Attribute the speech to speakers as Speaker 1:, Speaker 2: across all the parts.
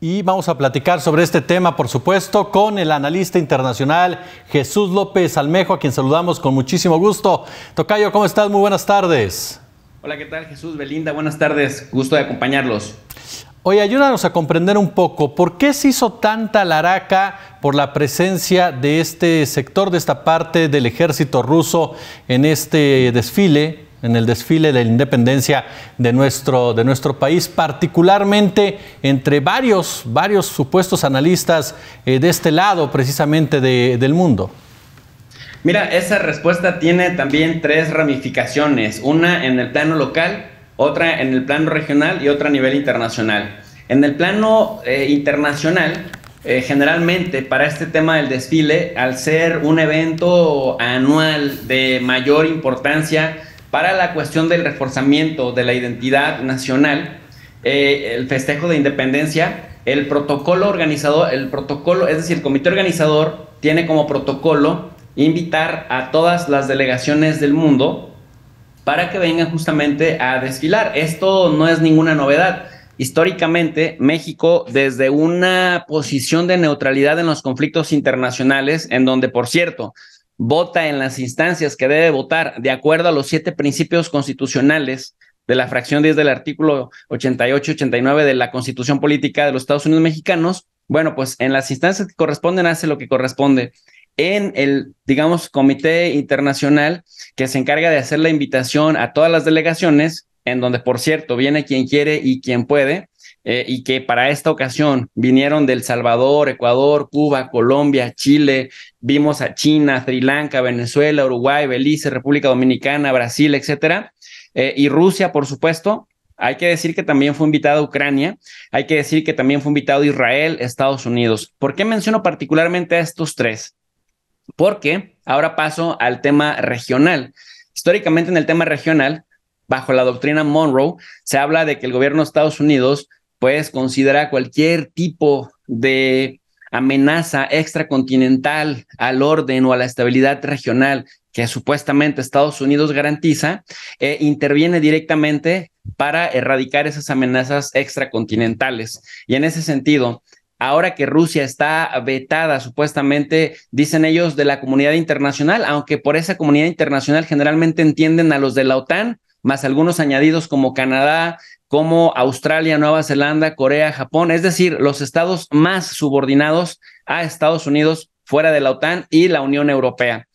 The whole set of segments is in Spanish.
Speaker 1: Y vamos a platicar sobre este tema, por supuesto, con el analista internacional Jesús López Almejo, a quien saludamos con muchísimo gusto. Tocayo, ¿cómo estás? Muy buenas tardes.
Speaker 2: Hola, ¿qué tal, Jesús? Belinda, buenas tardes. Gusto de acompañarlos.
Speaker 1: Oye, ayúdanos a comprender un poco, ¿por qué se hizo tanta laraca por la presencia de este sector, de esta parte del ejército ruso en este desfile, en el desfile de la independencia de nuestro país, particularmente entre varios supuestos analistas de este lado precisamente del mundo?
Speaker 2: Mira, esa respuesta tiene también tres ramificaciones, una en el plano local, otra en el plano regional y otra a nivel internacional. En el plano internacional, generalmente para este tema del desfile, al ser un evento anual de mayor importancia para la cuestión del reforzamiento de la identidad nacional, el festejo de independencia, el protocolo organizador, es decir, el comité organizador tiene como protocolo invitar a todas las delegaciones del mundo para que vengan justamente a desfilar. Esto no es ninguna novedad. Históricamente, México, desde una posición de neutralidad en los conflictos internacionales, en donde, por cierto, vota en las instancias que debe votar de acuerdo a los 7 principios constitucionales de la fracción 10 del artículo 88-89 de la Constitución Política de los Estados Unidos Mexicanos, bueno, pues en las instancias que corresponden hace lo que corresponde. En el, digamos, comité internacional que se encarga de hacer la invitación a todas las delegaciones, en donde, por cierto, viene quien quiere y quien puede, y que para esta ocasión vinieron de El Salvador, Ecuador, Cuba, Colombia, Chile, vimos a China, Sri Lanka, Venezuela, Uruguay, Belice, República Dominicana, Brasil, etcétera, y Rusia, por supuesto. Hay que decir que también fue invitada Ucrania, hay que decir que también fue invitado Israel, Estados Unidos. ¿Por qué menciono particularmente a estos tres? Porque ahora paso al tema regional. Históricamente en el tema regional, bajo la doctrina Monroe, se habla de que el gobierno de Estados Unidos pues considera cualquier tipo de amenaza extracontinental al orden o a la estabilidad regional que supuestamente Estados Unidos garantiza, interviene directamente para erradicar esas amenazas extracontinentales. Y en ese sentido, ahora que Rusia está vetada, supuestamente, dicen ellos, de la comunidad internacional, aunque por esa comunidad internacional generalmente entienden a los de la OTAN, más algunos añadidos como Canadá, como Australia, Nueva Zelanda, Corea, Japón, es decir, los estados más subordinados a Estados Unidos fuera de la OTAN y la Unión Europea.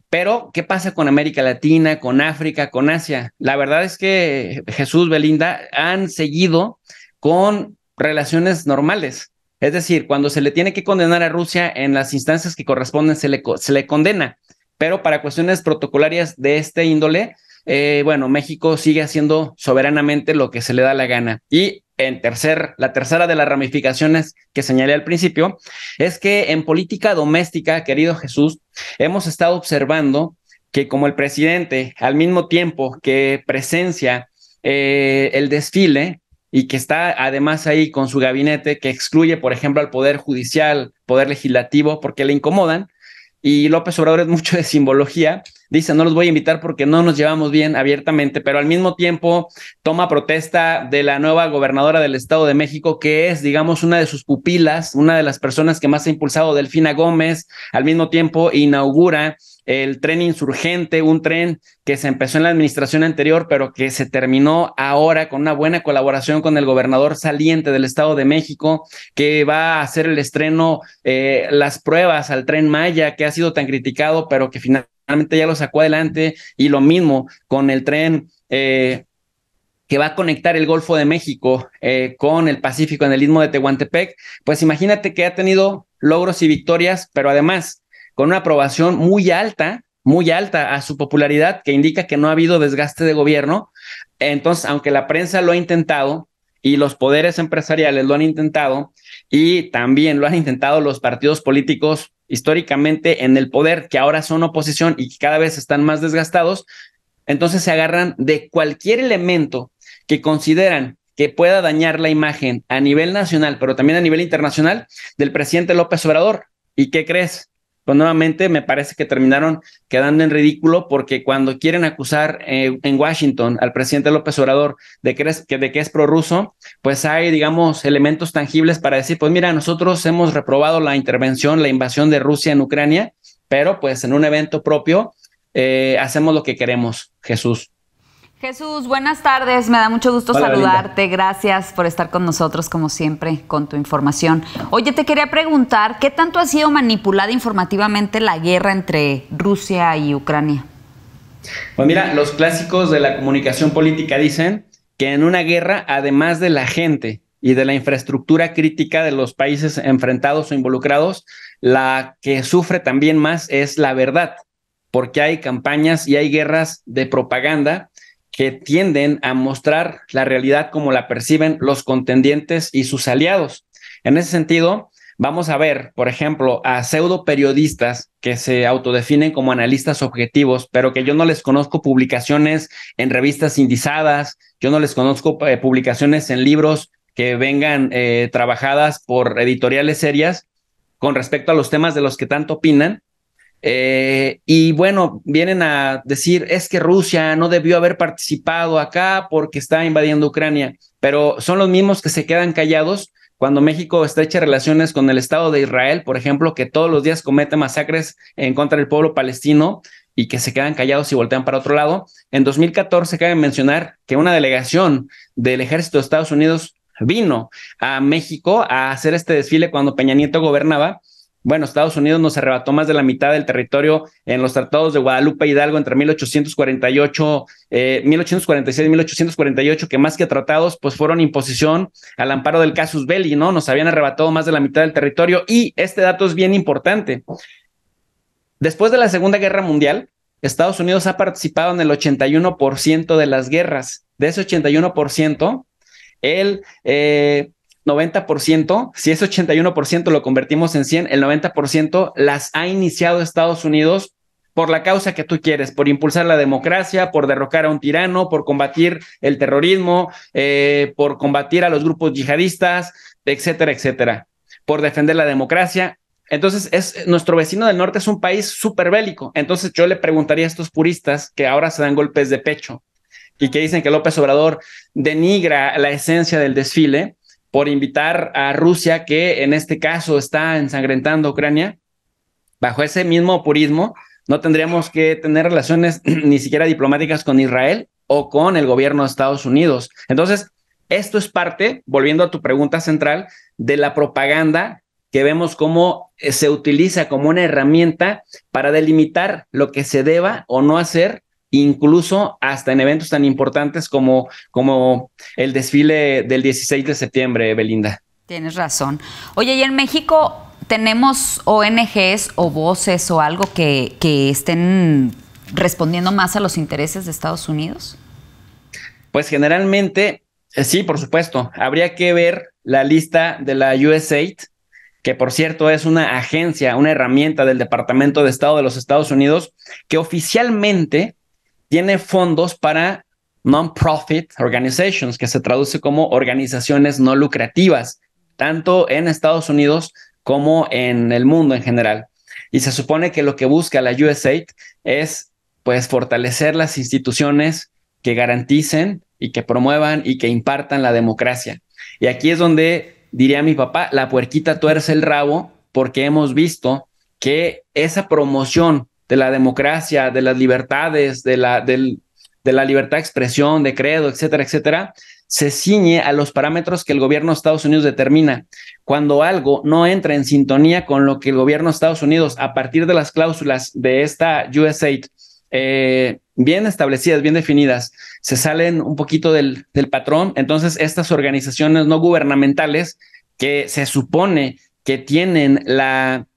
Speaker 2: Pero, ¿qué pasa con América Latina, con África, con Asia? La verdad es que Jesús, Belinda, han seguido con relaciones normales. Es decir, cuando se le tiene que condenar a Rusia en las instancias que corresponden, se le condena. Pero para cuestiones protocolarias de este índole, bueno, México sigue haciendo soberanamente lo que se le da la gana. Y la tercera de las ramificaciones que señalé al principio es que en política doméstica, querido Jesús, hemos estado observando que como el presidente, al mismo tiempo que presencia el desfile, y que está además ahí con su gabinete que excluye, por ejemplo, al Poder Judicial, Poder Legislativo, porque le incomodan, y López Obrador es mucho de simbología, dice, no los voy a invitar porque no nos llevamos bien abiertamente, pero al mismo tiempo toma protesta de la nueva gobernadora del Estado de México, que es, digamos, una de sus pupilas, una de las personas que más ha impulsado, Delfina Gómez, al mismo tiempo inaugura el tren insurgente, un tren que se empezó en la administración anterior, pero que se terminó ahora con una buena colaboración con el gobernador saliente del Estado de México, que va a hacer el estreno, las pruebas al Tren Maya, que ha sido tan criticado, pero que finalmente ya lo sacó adelante, y lo mismo con el tren que va a conectar el Golfo de México con el Pacífico en el Istmo de Tehuantepec. Pues imagínate que ha tenido logros y victorias, pero además con una aprobación muy alta a su popularidad, que indica que no ha habido desgaste de gobierno. Entonces, aunque la prensa lo ha intentado y los poderes empresariales lo han intentado, y también lo han intentado los partidos políticos históricamente en el poder, que ahora son oposición y que cada vez están más desgastados, entonces se agarran de cualquier elemento que consideran que pueda dañar la imagen a nivel nacional, pero también a nivel internacional, del presidente López Obrador. ¿Y qué crees? pues nuevamente me parece que terminaron quedando en ridículo, porque cuando quieren acusar en Washington al presidente López Obrador de que es prorruso, pues hay, digamos, elementos tangibles para decir, pues mira, nosotros hemos reprobado la intervención, la invasión de Rusia en Ucrania, pero pues en un evento propio hacemos lo que queremos, Jesús.
Speaker 3: Jesús, buenas tardes, me da mucho gusto
Speaker 2: Hola,
Speaker 3: saludarte,
Speaker 2: Belinda.
Speaker 3: gracias por estar con nosotros como siempre con tu información. Oye, te quería preguntar, ¿qué tanto ha sido manipulada informativamente la guerra entre Rusia y Ucrania?
Speaker 2: Pues mira, los clásicos de la comunicación política dicen que en una guerra, además de la gente y de la infraestructura crítica de los países enfrentados o involucrados, la que sufre también más es la verdad, porque hay campañas y hay guerras de propaganda que tienden a mostrar la realidad como la perciben los contendientes y sus aliados. En ese sentido, vamos a ver, por ejemplo, a pseudo periodistas que se autodefinen como analistas objetivos, pero que yo no les conozco publicaciones en revistas indizadas, yo no les conozco publicaciones en libros que vengan trabajadas por editoriales serias con respecto a los temas de los que tanto opinan. Y bueno, vienen a decir, es que Rusia no debió haber participado acá porque está invadiendo Ucrania, pero son los mismos que se quedan callados cuando México estrecha relaciones con el Estado de Israel, por ejemplo, que todos los días comete masacres en contra del pueblo palestino, y que se quedan callados y voltean para otro lado. En 2014 cabe mencionar que una delegación del ejército de Estados Unidos vino a México a hacer este desfile cuando Peña Nieto gobernaba. Bueno, Estados Unidos nos arrebató más de la mitad del territorio en los tratados de Guadalupe Hidalgo entre 1848, 1846 y 1848, que más que tratados, pues fueron imposición al amparo del casus belli, ¿no? Nos habían arrebatado más de la mitad del territorio, y este dato es bien importante. Después de la Segunda Guerra Mundial, Estados Unidos ha participado en el 81% de las guerras. De ese 81%, el 90%, si ese 81% lo convertimos en 100, el 90% las ha iniciado Estados Unidos por la causa que tú quieres, por impulsar la democracia, por derrocar a un tirano, por combatir el terrorismo, por combatir a los grupos yihadistas, etcétera, etcétera, por defender la democracia. Entonces, nuestro vecino del norte es un país súper bélico. Entonces yo le preguntaría a estos puristas que ahora se dan golpes de pecho y que dicen que López Obrador denigra la esencia del desfile por invitar a Rusia, que en este caso está ensangrentando Ucrania. Bajo ese mismo purismo, no tendríamos que tener relaciones ni siquiera diplomáticas con Israel o con el gobierno de Estados Unidos. Entonces, esto es parte, volviendo a tu pregunta central, de la propaganda que vemos cómo se utiliza como una herramienta para delimitar lo que se deba o no hacer, incluso hasta en eventos tan importantes como el desfile del 16 de septiembre, Belinda.
Speaker 3: Tienes razón. Oye, ¿y en México tenemos ONGs o voces o algo que estén respondiendo más a los intereses de Estados Unidos?
Speaker 2: Pues generalmente, sí, por supuesto. Habría que ver la lista de la USAID, que por cierto es una agencia, una herramienta del Departamento de Estado de los Estados Unidos, que oficialmente tiene fondos para non-profit organizations, que se traduce como organizaciones no lucrativas, tanto en Estados Unidos como en el mundo en general. Y se supone que lo que busca la USAID es, pues, fortalecer las instituciones que garanticen y que promuevan y que impartan la democracia. Y aquí es donde, diría mi papá, la puerquita tuerce el rabo, porque hemos visto que esa promoción de la democracia, de las libertades, de la libertad de expresión, de credo, etcétera, etcétera, se ciñe a los parámetros que el gobierno de Estados Unidos determina. Cuando algo no entra en sintonía con lo que el gobierno de Estados Unidos, a partir de las cláusulas de esta USAID, bien establecidas, bien definidas, se salen un poquito del patrón, entonces estas organizaciones no gubernamentales que se supone que tienen la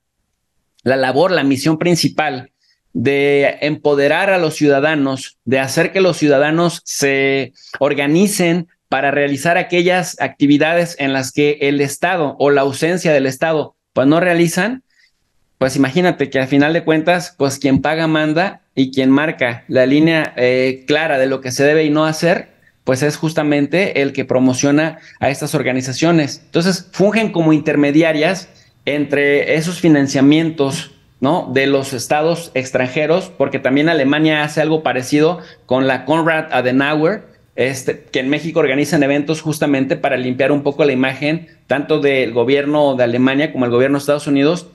Speaker 2: labor, la misión principal de empoderar a los ciudadanos, de hacer que los ciudadanos se organicen para realizar aquellas actividades en las que el Estado o la ausencia del Estado pues no realizan, pues imagínate que al final de cuentas, pues quien paga manda, y quien marca la línea clara de lo que se debe y no hacer, pues es justamente el que promociona a estas organizaciones. Entonces fungen como intermediarias entre esos financiamientos ¿no?, de los estados extranjeros, porque también Alemania hace algo parecido con la Konrad Adenauer, que en México organizan eventos justamente para limpiar un poco la imagen tanto del gobierno de Alemania como el gobierno de Estados Unidos,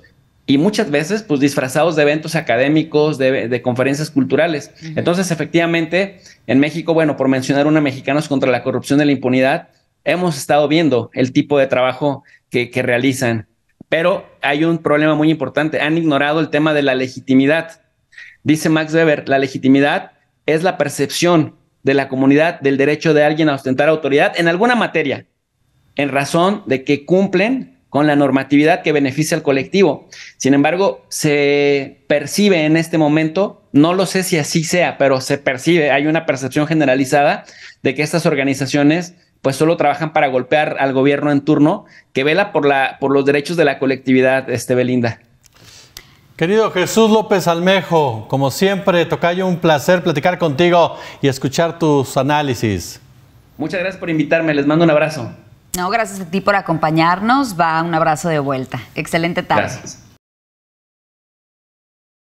Speaker 2: y muchas veces pues disfrazados de eventos académicos, de conferencias culturales. Entonces, efectivamente, en México, bueno, por mencionar una, Mexicanos contra la Corrupción y la Impunidad, hemos estado viendo el tipo de trabajo que realizan. Pero hay un problema muy importante. Han ignorado el tema de la legitimidad. Dice Max Weber, la legitimidad es la percepción de la comunidad del derecho de alguien a ostentar autoridad en alguna materia, en razón de que cumplen con la normatividad que beneficia al colectivo. Sin embargo, se percibe en este momento, no lo sé si así sea, pero se percibe, hay una percepción generalizada de que estas organizaciones pues solo trabajan para golpear al gobierno en turno, que vela por los derechos de la colectividad, Belinda.
Speaker 1: Querido Jesús López Almejo, como siempre, tocayo, un placer platicar contigo y escuchar tus análisis.
Speaker 2: Muchas gracias por invitarme, les mando un abrazo.
Speaker 3: No, gracias a ti por acompañarnos, va un abrazo de vuelta. Excelente tarde.
Speaker 2: Gracias.